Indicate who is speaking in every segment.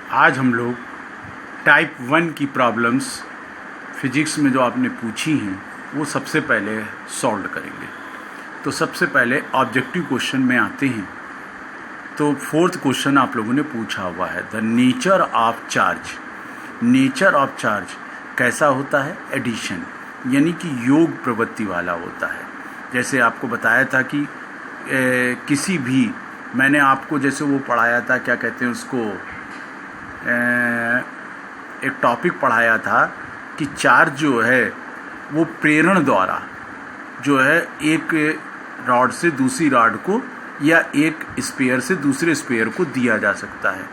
Speaker 1: आज हम लोग टाइप 1 की प्रॉब्लम्स फिजिक्स में जो आपने पूछी हैं वो सबसे पहले सॉल्व करेंगे। तो सबसे पहले ऑब्जेक्टिव क्वेश्चन में आते हैं। तो फोर्थ क्वेश्चन आप लोगों ने पूछा हुआ है, the nature of charge. Nature of charge कैसा होता है? एडिशन, यानी कि योग प्रवृत्ति वाला होता है। जैसे आपको बताया था कि किसी भी, मैंने आपको जैसे वो पढ़ाया था, क्या कहते हैं उसको, एक टॉपिक पढ़ाया था कि चार्ज जो है वो प्रेरण द्वारा जो है एक रॉड से दूसरी रॉड को या एक स्पेयर से दूसरे स्पेयर को दिया जा सकता है।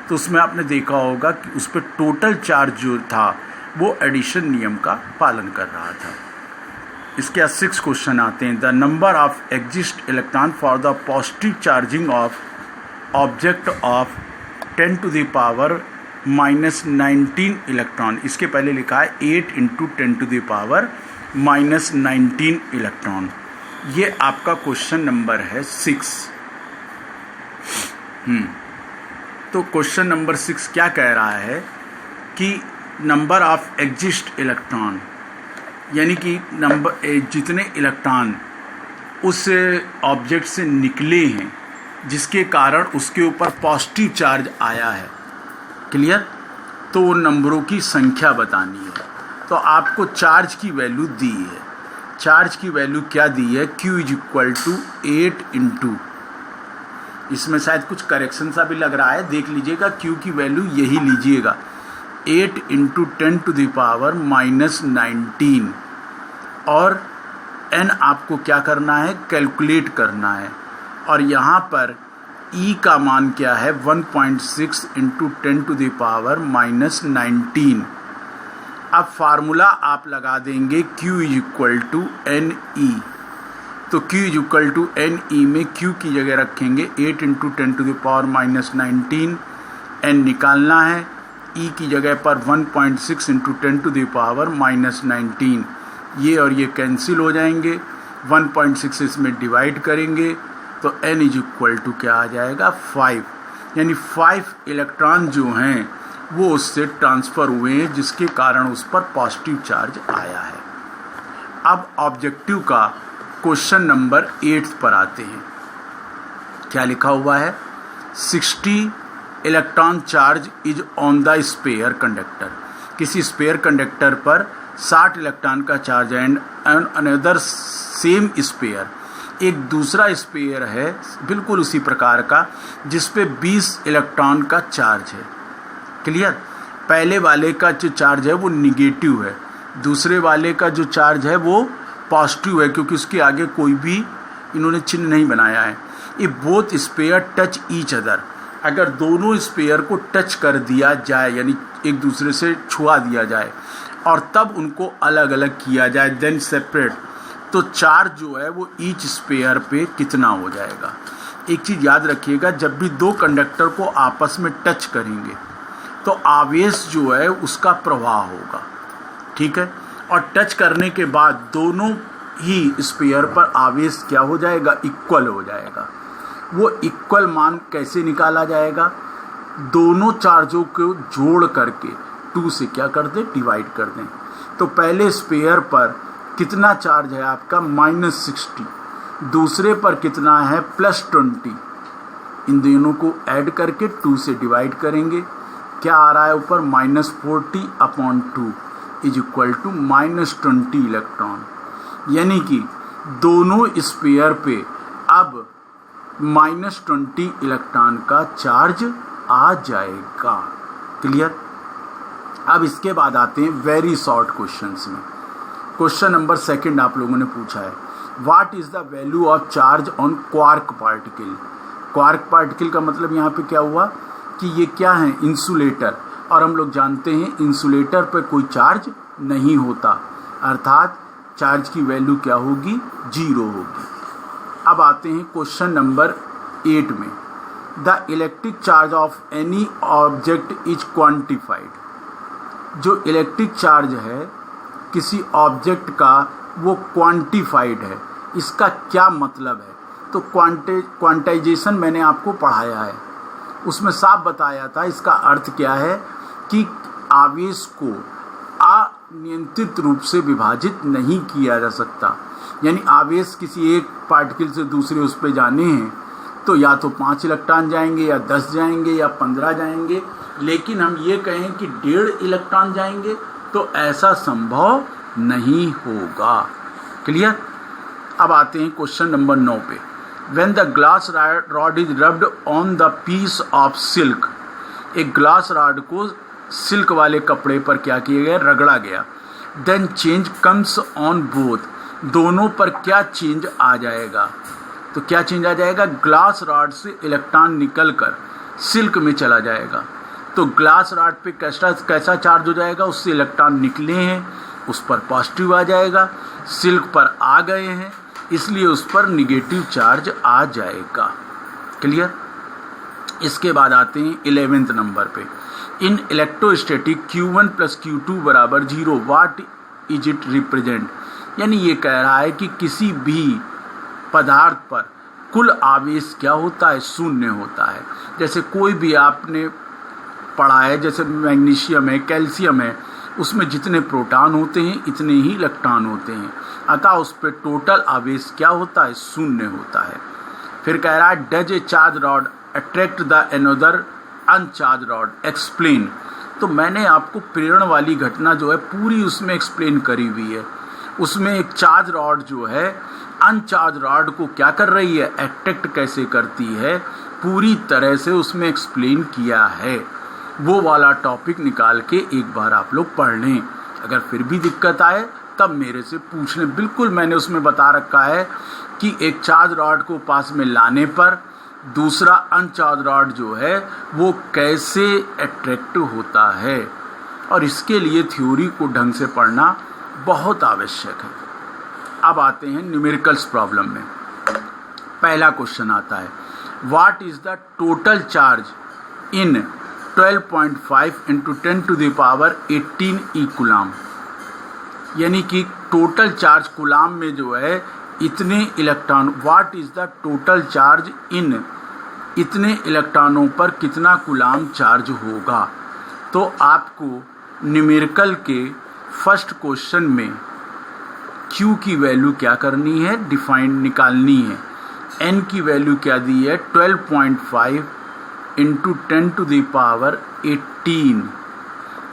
Speaker 1: तो उसमें आपने देखा होगा कि उस पर टोटल चार्ज जो था वो एडिशन नियम का पालन कर रहा था। इसके बाद 6 क्वेश्चन आते हैं, the number of exist electron for the positive charging of object of 10 to the power -19 electron. इसके पहले लिखा है 8 × 10 to the power -19 इलेक्ट्रॉन। ये आपका क्वेश्चन नंबर है 6। तो क्वेश्चन नंबर 6 क्या कह रहा है कि नंबर ऑफ एग्जिस्ट इलेक्ट्रॉन, यानी कि नंबर जितने इलेक्ट्रॉन उस ऑब्जेक्ट से निकले हैं जिसके कारण उसके ऊपर पॉजिटिव चार्ज आया है, क्लियर? तो वो नंबरों की संख्या बतानी है। तो आपको चार्ज की वैल्यू दी है। चार्ज की वैल्यू क्या दी है? Q = 8 × इसमें शायद कुछ करेक्शन सा भी लग रहा है, देख लीजिएगा। Q की वैल्यू यही लीजिएगा, 8 × 10 to the power -19। और n आपको क्या करना है? कैलकुलेट करना है। और यहाँ पर E का मान क्या है? 1.6 × 10 to the power -19। अब फार्मूला आप लगा देंगे Q = NE। तो Q = NE में Q की जगह रखेंगे 8 × 10 to the power -19, N निकालना है। E की जगह पर 1.6 × 10 to the power -19। ये और ये कैंसिल हो जाएंगे, 1.6 इसमें डिवाइड करेंगे तो N = क्या आ जाएगा? 5। यानी 5 इलेक्ट्रॉन जो हैं वो उससे ट्रांसफ़र हुए हैं, जिसके कारण उस पर पॉजिटिव चार्ज आया है। अब ऑब्जेक्टिव का क्वेश्चन नंबर 8 पर आते हैं। क्या लिखा हुआ है? 60 electron charge is on the sphere conductor. किसी स्पेयर कंडक्टर पर 60 इलेक्ट्रॉन का charge and another same sphere, एक दूसरा स्पेयर है बिल्कुल उसी प्रकार का जिस पे 20 इलेक्ट्रॉन का चार्ज है, क्लियर? पहले वाले का जो चार्ज है वो निगेटिव है, दूसरे वाले का जो चार्ज है वो पॉजिटिव है, क्योंकि उसके आगे कोई भी इन्होंने चिन्ह नहीं बनाया है। ये both sphere touch each other, अगर दोनों स्पेयर को टच कर दिया जाए, यानी एक दूसरे से छुआ दिया जाए और तब उनको अलग अलग किया जाए, देन सेपरेट, तो चार्ज जो है वो ईच स्पेयर पे कितना हो जाएगा? एक चीज़ याद रखिएगा, जब भी दो कंडक्टर को आपस में टच करेंगे तो आवेश जो है उसका प्रवाह होगा, ठीक है? और टच करने के बाद दोनों ही स्पेयर पर आवेश क्या हो जाएगा? इक्वल हो जाएगा। वो इक्वल मान कैसे निकाला जाएगा? दोनों चार्जों को जोड़ करके 2 से क्या कर दें? डिवाइड कर दें। तो पहले स्पेयर पर कितना चार्ज है आपका? -60। दूसरे पर कितना है? +20। इन दोनों को ऐड करके 2 से डिवाइड करेंगे। क्या आ रहा है ऊपर? -40/2 = -20 इलेक्ट्रॉन। यानी कि दोनों स्पेयर पे अब -20 इलेक्ट्रॉन का चार्ज आ जाएगा, क्लियर? अब इसके बाद आते हैं वेरी शॉर्ट क्वेश्चंस में। क्वेश्चन नंबर 2 आप लोगों ने पूछा है, what is the value of charge on quark particle. Quark particle का मतलब यहाँ पे क्या हुआ कि ये क्या है? इंसुलेटर। और हम लोग जानते हैं इंसुलेटर पे कोई चार्ज नहीं होता, अर्थात चार्ज की वैल्यू क्या होगी? 0 होगी। अब आते हैं क्वेश्चन नंबर 8 में, the electric charge of any object is quantified. जो इलेक्ट्रिक चार्ज है किसी ऑब्जेक्ट का वो क्वांटिफाइड है। इसका क्या मतलब है? तो क्वांटाइजेशन मैंने आपको पढ़ाया है। उसमें साफ बताया था इसका अर्थ क्या है कि आवेश को अनियंत्रित रूप से विभाजित नहीं किया जा सकता। यानी आवेश किसी एक पार्टिकल से दूसरे उस पर जाने हैं तो या तो 5 इलेक्ट्रॉन जाएंगे या 10 जाएंगे या 15 जाएंगे, लेकिन हम ये कहें कि 1.5 इलेक्ट्रॉन जाएंगे तो ऐसा संभव नहीं होगा। क्लियर। अब आते हैं क्वेश्चन नंबर 9 पे। When the glass rod is rubbed on the piece of silk, एक ग्लास रॉड को सिल्क वाले कपड़े पर क्या किया गया, रगड़ा गया। Then change comes on both, दोनों पर क्या चेंज आ जाएगा, तो क्या चेंज आ जाएगा, ग्लास रॉड से इलेक्ट्रॉन निकलकर सिल्क में चला जाएगा। तो ग्लास रॉड पे कैसा चार्ज हो जाएगा, उससे इलेक्ट्रॉन निकले हैं उस पर पॉजिटिव आ जाएगा, सिल्क पर आ गए हैं इसलिए उस पर निगेटिव चार्ज आ जाएगा। क्लियर। इसके बाद आते हैं 11वें नंबर पे। इन electrostatic Q1 + Q2 = 0 what is it represent. यानी ये कह रहा है कि किसी भी पदार्थ पर कुल आवेश क्या होता है, शून्य होता है। जैसे कोई भी आपने पढ़ा है, जैसे मैग्नीशियम है, कैल्शियम है, उसमें जितने प्रोटॉन होते हैं इतने ही इलेक्ट्रॉन होते हैं, अतः उस पर टोटल आवेश क्या होता है, शून्य होता है। फिर कह रहा है does a charge rod attract the another अनचार्ज rod, explain. तो मैंने आपको प्रेरण वाली घटना जो है पूरी उसमें एक्सप्लेन करी हुई है। उसमें एक चार्ज रॉड जो है अनचार्ज रॉड को क्या कर रही है, अट्रैक्ट कैसे करती है, पूरी तरह से उसमें एक्सप्लेन किया है। वो वाला टॉपिक निकाल के एक बार आप लोग पढ़ लें। अगर फिर भी दिक्कत आए तब मेरे से पूछ लें। बिल्कुल मैंने उसमें बता रखा है कि एक चार्ज रॉड को पास में लाने पर दूसरा अनचार्ज रॉड जो है वो कैसे अट्रैक्ट होता है, और इसके लिए थ्योरी को ढंग से पढ़ना बहुत आवश्यक है। अब आते हैं न्यूमेरिकल्स प्रॉब्लम में। पहला क्वेश्चन आता है what is the total charge in 12.5 × 10⁻18 E coulomb. यानी कि टोटल चार्ज कूलाम में जो है इतने electron, what is the total charge in, इतने इलेक्ट्रॉनों पर कितना कूलाम चार्ज होगा। तो आपको न्यूमेरिकल के फर्स्ट क्वेश्चन में Q की वैल्यू क्या करनी है, डिफाइन निकालनी है। N की वैल्यू क्या दी है, 12.5 × 10⁻18,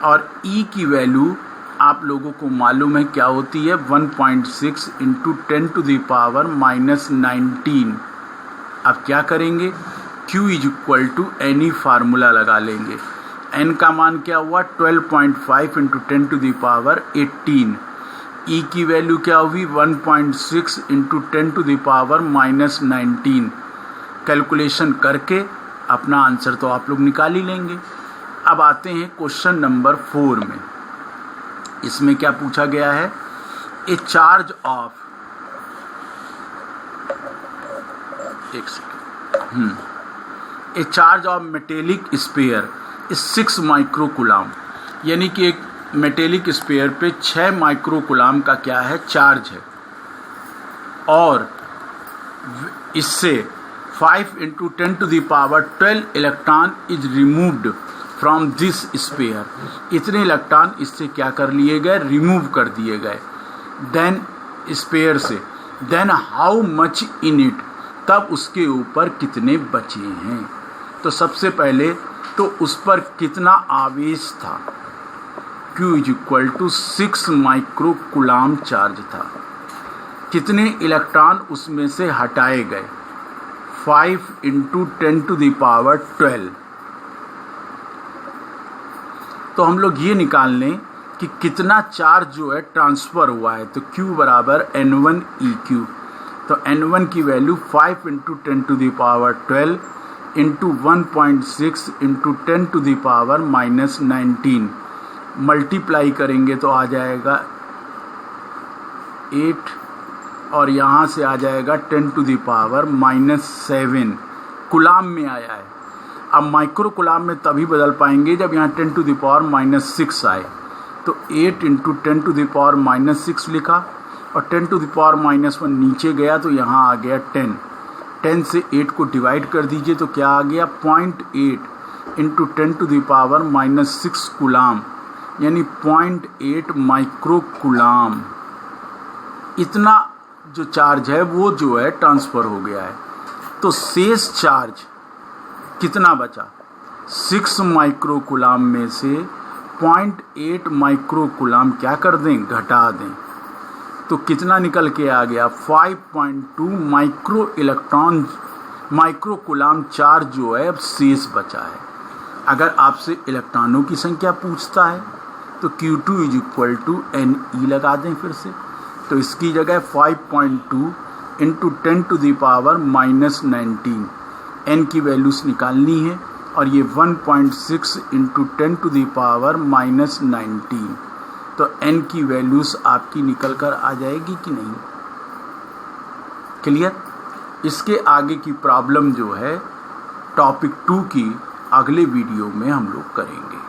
Speaker 1: और E की वैल्यू आप लोगों को मालूम है क्या होती है, 1.6 × 10⁻19। अब क्या करेंगे, Q = any फार्मूला लगा लेंगे। N का मान क्या हुआ, 12.5 × 10⁻18। E की वैल्यू क्या हुई, 1.6 × 10⁻19। कैलकुलेशन करके अपना आंसर तो आप लोग निकाल ही लेंगे। अब आते हैं क्वेश्चन नंबर 4 में। इसमें क्या पूछा गया है, ए चार्ज ऑफ, एक second, A charge of metallic sphere is 6 micro coulomb. यानी कि एक मेटेलिक स्फीयर पे 6 माइक्रो कूलाम का क्या है, चार्ज है, और इससे 5 × 10⁻12 electron is removed from this sphere. इतने इलेक्ट्रॉन इससे क्या कर लिए गए, रिमूव कर दिए गए देन स्फीयर से। Then how much in it, तब उसके ऊपर कितने बचे हैं। तो सबसे पहले तो उस पर कितना आवेश था, Q = 6 माइक्रो कूलाम चार्ज था। कितने इलेक्ट्रॉन उसमें से हटाए गए, 5 × 10⁻12। तो हम लोग ये निकाल लें कि कितना चार्ज जो है ट्रांसफ़र हुआ है। तो Q = N1 EQ। तो N1 की वैल्यू 5 × 10⁻12 × 1.6 × 10⁻19 मल्टीप्लाई करेंगे तो आ जाएगा 8, और यहाँ से आ जाएगा 10⁻⁻7 कूलाम में आया है। अब माइक्रो कूलाम में तभी बदल पाएंगे जब यहाँ 10⁻6 आए। तो 8 × 10⁻6 लिखा, और 10⁻1 नीचे गया तो यहाँ आ गया 10। 10 से 8 को डिवाइड कर दीजिए तो क्या आ गया 0.8 इंटू 10⁻⁻6 कूलाम, यानी 0.8 माइक्रो कूलाम। इतना जो चार्ज है वो जो है ट्रांसफ़र हो गया है। तो शेष चार्ज कितना बचा? 6 माइक्रो कूलाम में से 0.8 माइक्रो कूलाम क्या कर दें, घटा दें। तो कितना निकल के आ गया? 5.2 माइक्रो कूलाम चार्ज जो है अब शेष बचा है। अगर आपसे इलेक्ट्रॉनों की संख्या पूछता है तो Q2 = Ne लगा दें फिर से। तो इसकी जगह 5.2 इंटू 10⁻⁻19 n की वैल्यूज निकालनी है, और ये 1.6 इंटू 10⁻⁻19। तो n की वैल्यूज आपकी निकल कर आ जाएगी कि नहीं? क्लियर? इसके आगे की प्रॉब्लम जो है टॉपिक 2 की अगले वीडियो में हम लोग करेंगे।